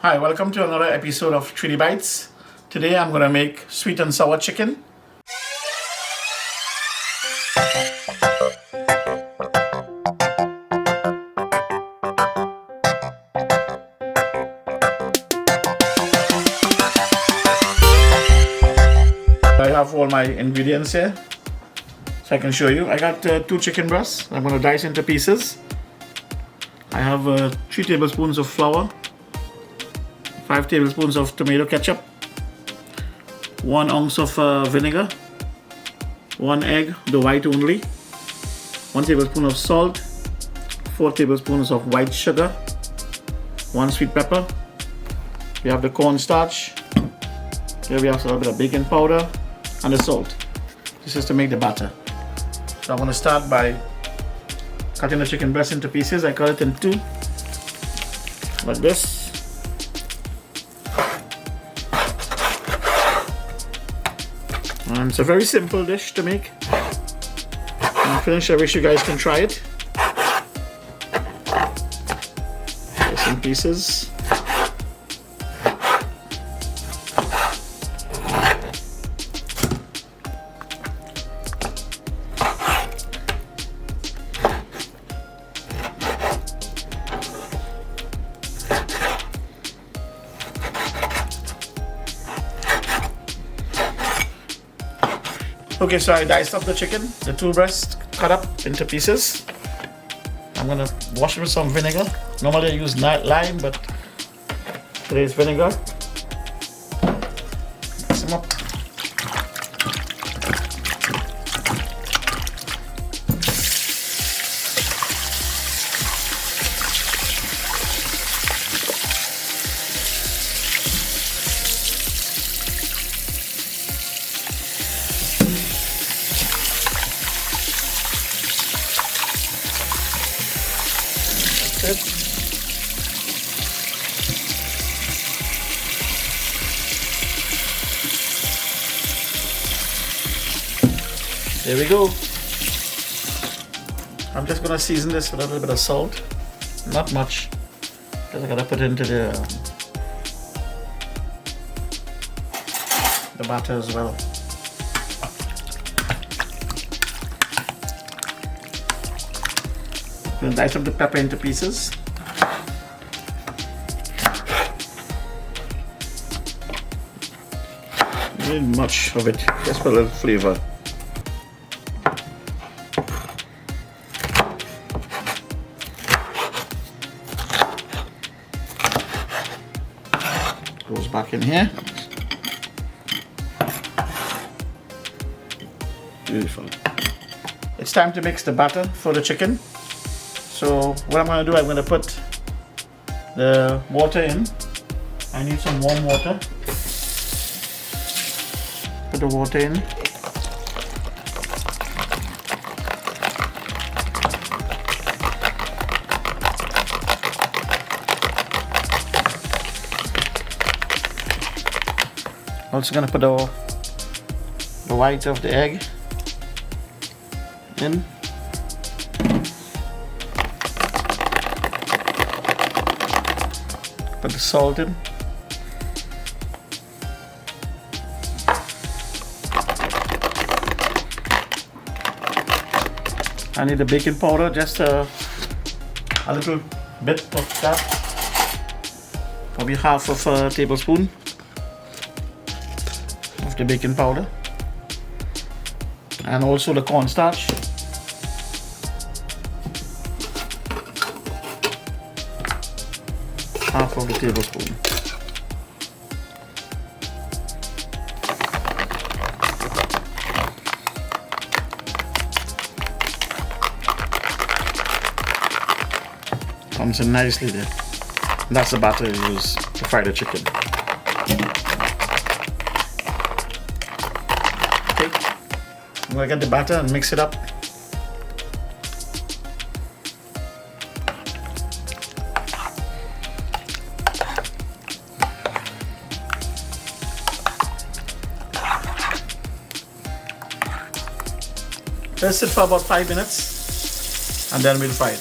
Hi, welcome to another episode of TRINI Bites. Today I'm going to make sweet and sour chicken. I have all my ingredients here, so I can show you. I got 2 chicken breasts. I'm going to dice into pieces. I have 3 tablespoons of flour, 5 tablespoons of tomato ketchup, 1 ounce of vinegar, 1 egg, the white only, 1 tablespoon of salt, 4 tablespoons of white sugar, 1 sweet pepper. We have the cornstarch. Here we have a little bit of baking powder and the salt. This is to make the batter. So I'm going to start by cutting the chicken breast into pieces. I cut it in 2, like this. And it's a very simple dish to make. When I'm finished, I wish you guys can try it. Just in pieces. Okay, so I diced up the chicken, the 2 breasts cut up into pieces. I'm gonna wash it with some vinegar. Normally I use lime, but today it's vinegar. Mix them up. There we go. I'm just gonna season this with a little bit of salt. Not much, because I gotta put it into the batter as well. I'm gonna dice up the pepper into pieces. Not need much of it, just for a little flavor. Goes back in here. Beautiful. It's time to mix the batter for the chicken. So what I'm going to do, I'm going to put the water in. I need some warm water. Put the water in. Also gonna put the white of the egg in. Put the salt in. I need the baking powder, just a little bit of that, probably half of a tablespoon. The baking powder, and also the cornstarch. Half of the tablespoon. Comes in nicely there. And that's the batter you use to fry the chicken. I'm going to get the batter and mix it up. Let it sit for about 5 minutes and then we'll fry it.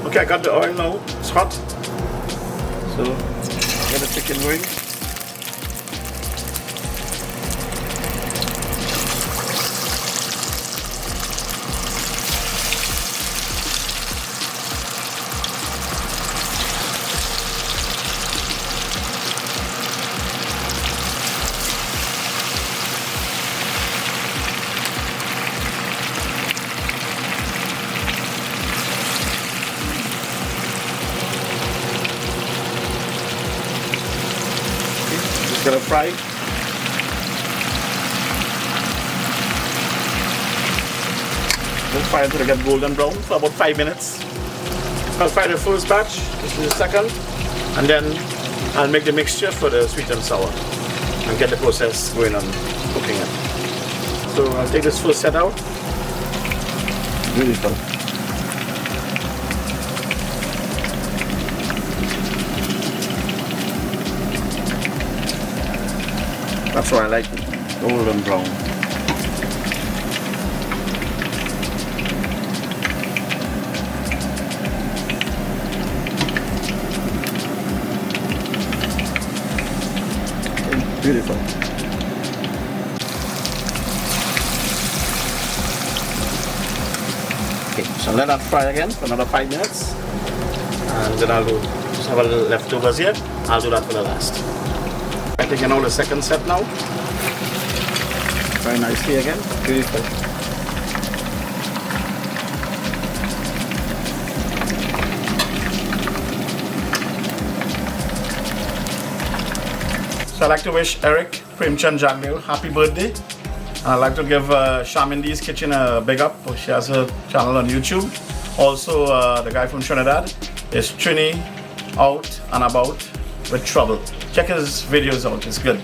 Okay, I got the oil now. It's hot. So get the chicken going. Gonna fry. We'll fry until they get golden brown for about 5 minutes. I'll fry the first batch, this is the second, and then I'll make the mixture for the sweet and sour and get the process going on cooking it. So I'll take this first set out. Beautiful. That's why I like it, golden brown. Okay, beautiful. Okay, so let that fry again for another 5 minutes. And then I'll just have a little leftovers here. I'll do that for the last. I'm taking out the second set now. Very nicely again. Beautiful. So I'd like to wish Eric Premchand Jagdeo happy birthday. And I'd like to give Shamindi's Kitchen a big up. She has a channel on YouTube. Also, the guy from Trinidad is TRINI Out and About with Trouble. Check his videos out, it's good.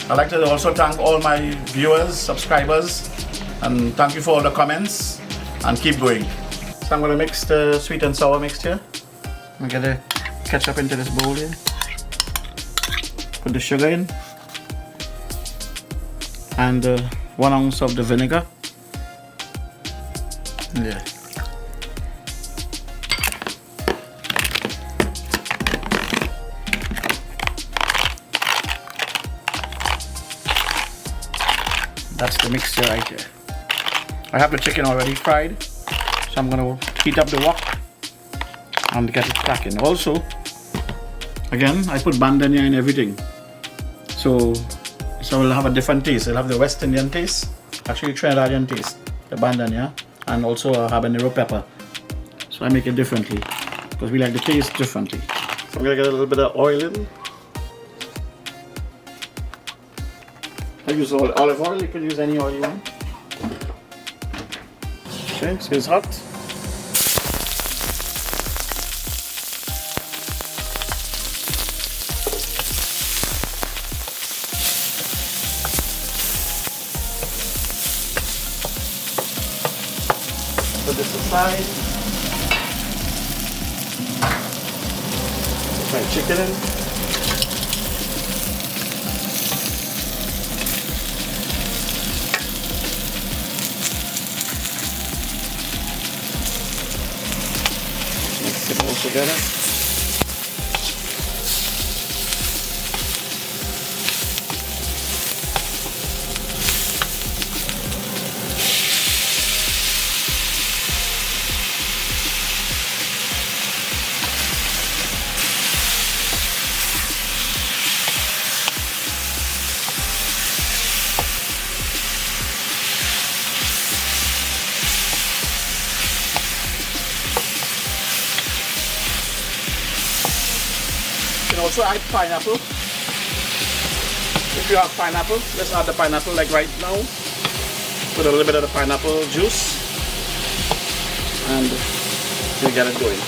I'd like to also thank all my viewers, subscribers, and thank you for all the comments, and keep going. So I'm going to mix the sweet and sour mixture. I'm going to get the ketchup into this bowl here. Put the sugar in. And 1 ounce of the vinegar. Yeah. That's the mixture right here. I have the chicken already fried, so I'm going to heat up the wok and get it cracking. Also, again, I put bandania in everything, so it'll have a different taste. It'll have the West Indian taste, actually Trinidadian taste, the bandania, and also a habanero pepper. So I make it differently because we like the taste differently. So I'm going to get a little bit of oil in. I use olive oil, you can use any oil you want. Okay, so it's hot. Put this aside. Put my chicken in. Mix it all together. You can also add pineapple. If you have pineapple, let's add the pineapple like right now. Put a little bit of the pineapple juice and we'll get it going.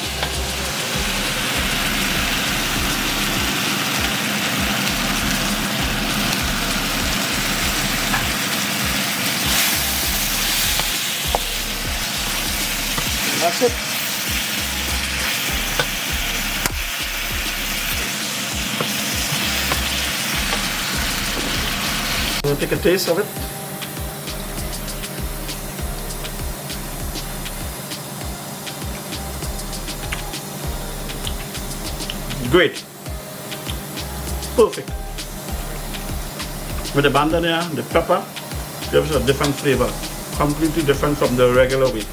That's it. I'm going to take a taste of it. Great. Perfect. With the bandana, the pepper, gives a different flavor. Completely different from the regular way.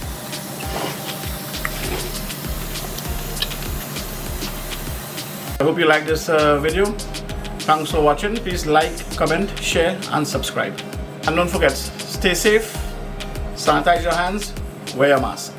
I hope you like this video. Thanks for watching. Please like, comment, share and subscribe. And don't forget, stay safe, sanitize your hands, wear your mask.